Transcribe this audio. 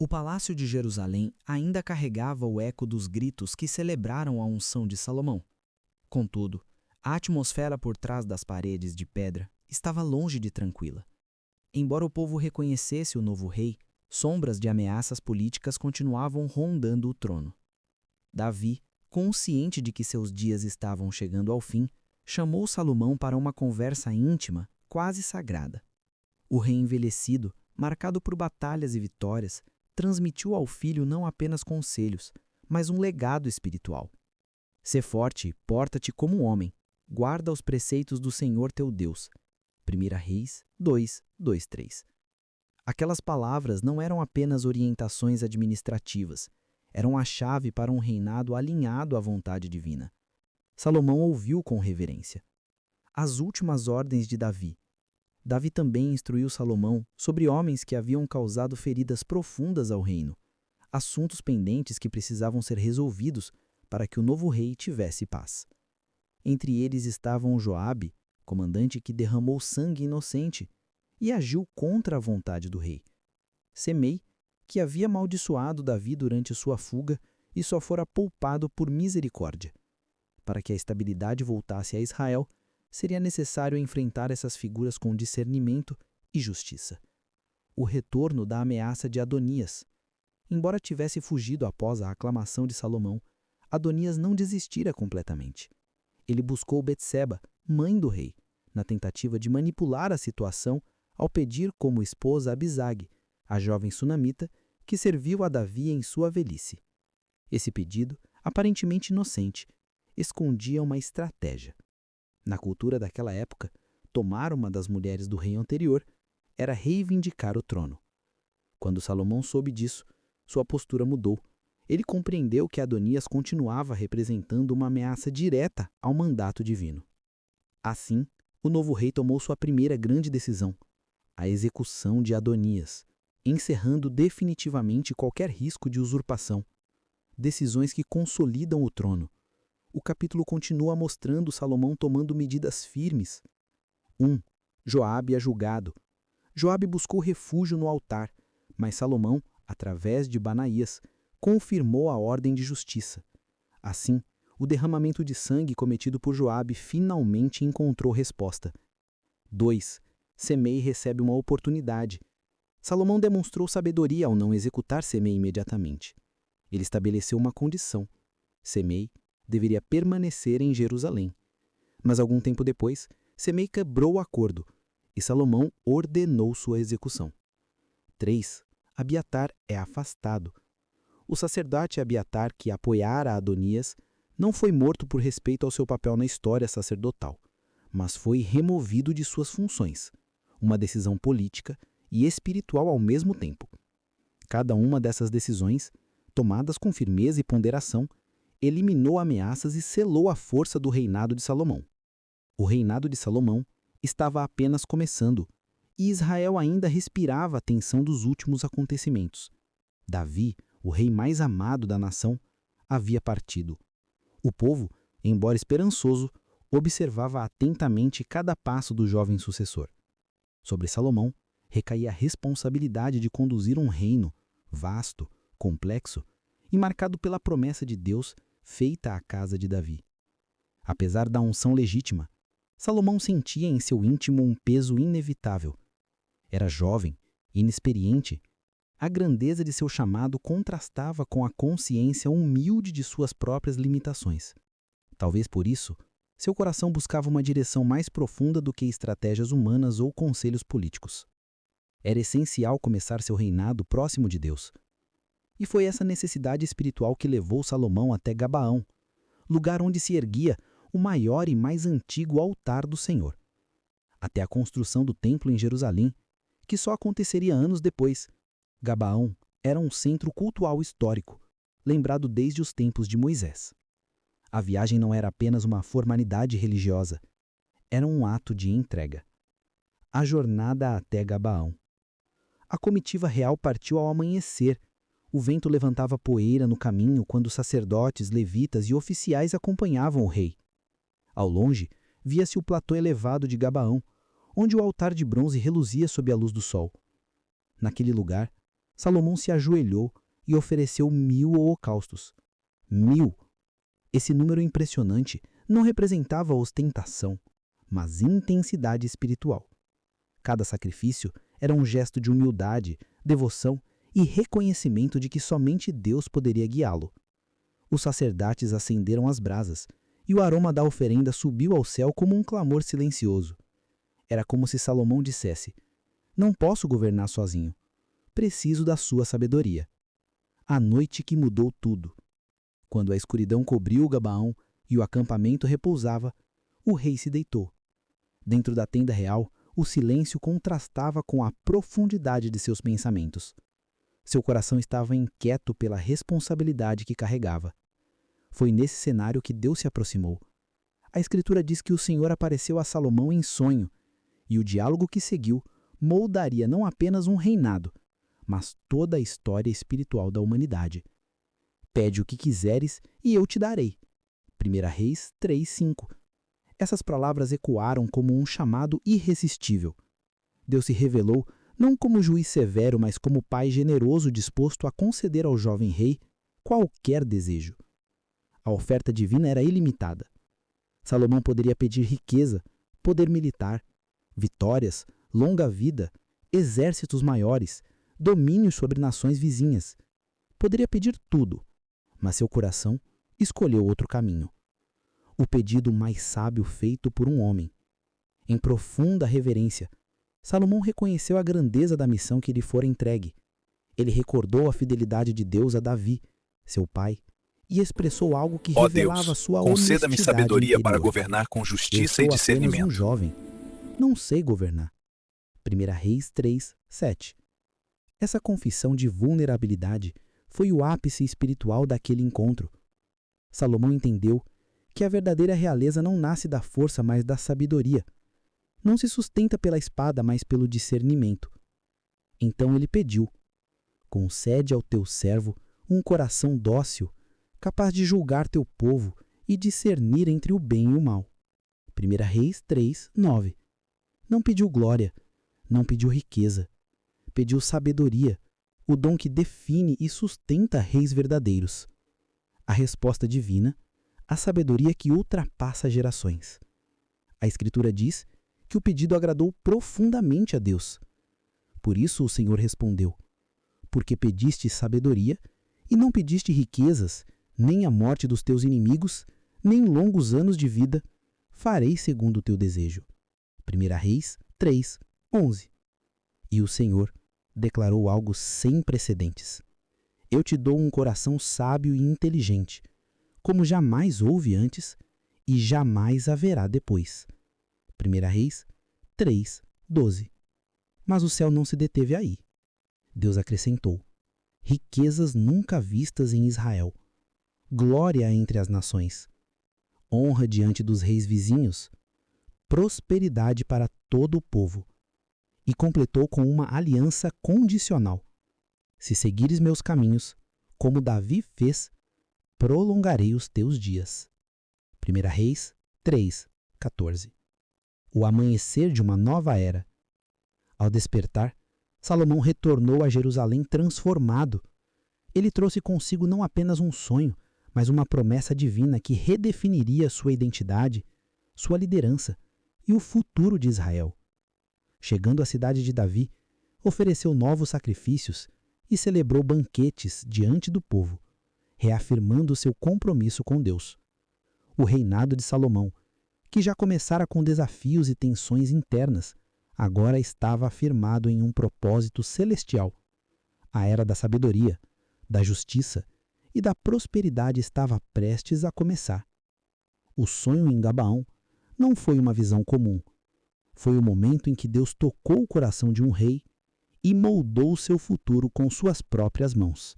O palácio de Jerusalém ainda carregava o eco dos gritos que celebraram a unção de Salomão. Contudo, a atmosfera por trás das paredes de pedra estava longe de tranquila. Embora o povo reconhecesse o novo rei, sombras de ameaças políticas continuavam rondando o trono. Davi, consciente de que seus dias estavam chegando ao fim, chamou Salomão para uma conversa íntima, quase sagrada. O rei envelhecido, marcado por batalhas e vitórias, transmitiu ao filho não apenas conselhos, mas um legado espiritual. Sê forte e porta-te como um homem. Guarda os preceitos do Senhor teu Deus. 1 Reis 2, 2, 3. Aquelas palavras não eram apenas orientações administrativas, eram a chave para um reinado alinhado à vontade divina. Salomão ouviu com reverência. As últimas ordens de Davi. Davi também instruiu Salomão sobre homens que haviam causado feridas profundas ao reino, assuntos pendentes que precisavam ser resolvidos para que o novo rei tivesse paz. Entre eles estavam Joabe, comandante que derramou sangue inocente e agiu contra a vontade do rei. Semei, que havia amaldiçoado Davi durante sua fuga e só fora poupado por misericórdia. Para que a estabilidade voltasse a Israel, seria necessário enfrentar essas figuras com discernimento e justiça. O retorno da ameaça de Adonias. Embora tivesse fugido após a aclamação de Salomão, Adonias não desistira completamente. Ele buscou Betseba, mãe do rei, na tentativa de manipular a situação ao pedir como esposa Abisag, a jovem sunamita que serviu a Davi em sua velhice. Esse pedido, aparentemente inocente, escondia uma estratégia. Na cultura daquela época, tomar uma das mulheres do rei anterior era reivindicar o trono. Quando Salomão soube disso, sua postura mudou. Ele compreendeu que Adonias continuava representando uma ameaça direta ao mandato divino. Assim, o novo rei tomou sua primeira grande decisão, a execução de Adonias, encerrando definitivamente qualquer risco de usurpação. Decisões que consolidam o trono. O capítulo continua mostrando Salomão tomando medidas firmes. 1. Joabe é julgado. Joabe buscou refúgio no altar, mas Salomão, através de Banaías, confirmou a ordem de justiça. Assim, o derramamento de sangue cometido por Joabe finalmente encontrou resposta. 2. Semei recebe uma oportunidade. Salomão demonstrou sabedoria ao não executar Semei imediatamente. Ele estabeleceu uma condição. Semei deveria permanecer em Jerusalém. Mas algum tempo depois, Semei quebrou o acordo e Salomão ordenou sua execução. 3. Abiatar é afastado. O sacerdote Abiatar, que apoiara Adonias, não foi morto por respeito ao seu papel na história sacerdotal, mas foi removido de suas funções, uma decisão política e espiritual ao mesmo tempo. Cada uma dessas decisões, tomadas com firmeza e ponderação, eliminou ameaças e selou a força do reinado de Salomão. O reinado de Salomão estava apenas começando, e Israel ainda respirava a tensão dos últimos acontecimentos. Davi, o rei mais amado da nação, havia partido. O povo, embora esperançoso, observava atentamente cada passo do jovem sucessor. Sobre Salomão recaía a responsabilidade de conduzir um reino vasto, complexo e marcado pela promessa de Deus feita à casa de Davi. Apesar da unção legítima, Salomão sentia em seu íntimo um peso inevitável. Era jovem, inexperiente. A grandeza de seu chamado contrastava com a consciência humilde de suas próprias limitações. Talvez por isso, seu coração buscava uma direção mais profunda do que estratégias humanas ou conselhos políticos. Era essencial começar seu reinado próximo de Deus. E foi essa necessidade espiritual que levou Salomão até Gabaão, lugar onde se erguia o maior e mais antigo altar do Senhor. Até a construção do templo em Jerusalém, que só aconteceria anos depois. Gabaão era um centro cultual histórico, lembrado desde os tempos de Moisés. A viagem não era apenas uma formalidade religiosa, era um ato de entrega. A jornada até Gabaão. A comitiva real partiu ao amanhecer. O vento levantava poeira no caminho quando sacerdotes, levitas e oficiais acompanhavam o rei. Ao longe, via-se o platô elevado de Gabaão, onde o altar de bronze reluzia sob a luz do sol. Naquele lugar, Salomão se ajoelhou e ofereceu 1000 holocaustos. 1000! Esse número impressionante não representava ostentação, mas intensidade espiritual. Cada sacrifício era um gesto de humildade, devoção e reconhecimento de que somente Deus poderia guiá-lo. Os sacerdotes acenderam as brasas, e o aroma da oferenda subiu ao céu como um clamor silencioso. Era como se Salomão dissesse: não posso governar sozinho. Preciso da sua sabedoria. A noite que mudou tudo. Quando a escuridão cobriu Gabaão e o acampamento repousava, o rei se deitou. Dentro da tenda real, o silêncio contrastava com a profundidade de seus pensamentos. Seu coração estava inquieto pela responsabilidade que carregava. Foi nesse cenário que Deus se aproximou. A Escritura diz que o Senhor apareceu a Salomão em sonho, e o diálogo que seguiu moldaria não apenas um reinado, mas toda a história espiritual da humanidade. Pede o que quiseres e eu te darei. 1 Reis 3:5. Essas palavras ecoaram como um chamado irresistível. Deus se revelou não como juiz severo, mas como pai generoso disposto a conceder ao jovem rei qualquer desejo. A oferta divina era ilimitada. Salomão poderia pedir riqueza, poder militar, vitórias, longa vida, exércitos maiores, domínio sobre nações vizinhas. Poderia pedir tudo, mas seu coração escolheu outro caminho. O pedido mais sábio feito por um homem. Em profunda reverência, Salomão reconheceu a grandeza da missão que lhe fora entregue. Ele recordou a fidelidade de Deus a Davi, seu pai, e expressou algo que revelava Deus, sua conceda-me honestidade sabedoria interior. para governar com Eu justiça sou e apenas discernimento. um jovem. Não sei governar. 1 Reis 3:7. Essa confissão de vulnerabilidade foi o ápice espiritual daquele encontro. Salomão entendeu que a verdadeira realeza não nasce da força, mas da sabedoria. Não se sustenta pela espada, mas pelo discernimento. Então ele pediu: concede ao teu servo um coração dócil, capaz de julgar teu povo e discernir entre o bem e o mal. 1 Reis 3:9. Não pediu glória, não pediu riqueza, pediu sabedoria, o dom que define e sustenta reis verdadeiros. A resposta divina, a sabedoria que ultrapassa gerações. A Escritura diz que o pedido agradou profundamente a Deus. Por isso o Senhor respondeu: porque pediste sabedoria e não pediste riquezas, nem a morte dos teus inimigos, nem longos anos de vida, farei segundo o teu desejo. 1 Reis 3:11. E o Senhor declarou algo sem precedentes: eu te dou um coração sábio e inteligente, como jamais houve antes e jamais haverá depois. 1 Reis 3:12. Mas o céu não se deteve aí. Deus acrescentou: riquezas nunca vistas em Israel, glória entre as nações, honra diante dos reis vizinhos, prosperidade para todo o povo. E completou com uma aliança condicional: se seguires meus caminhos, como Davi fez, prolongarei os teus dias. 1 Reis 3:14. O amanhecer de uma nova era. Ao despertar, Salomão retornou a Jerusalém transformado. Ele trouxe consigo não apenas um sonho, mas uma promessa divina que redefiniria sua identidade, sua liderança e o futuro de Israel. Chegando à cidade de Davi, ofereceu novos sacrifícios e celebrou banquetes diante do povo, reafirmando seu compromisso com Deus. O reinado de Salomão, que já começara com desafios e tensões internas, agora estava afirmado em um propósito celestial. A era da sabedoria, da justiça e da prosperidade estava prestes a começar. O sonho em Gabaão não foi uma visão comum. Foi o momento em que Deus tocou o coração de um rei e moldou seu futuro com suas próprias mãos.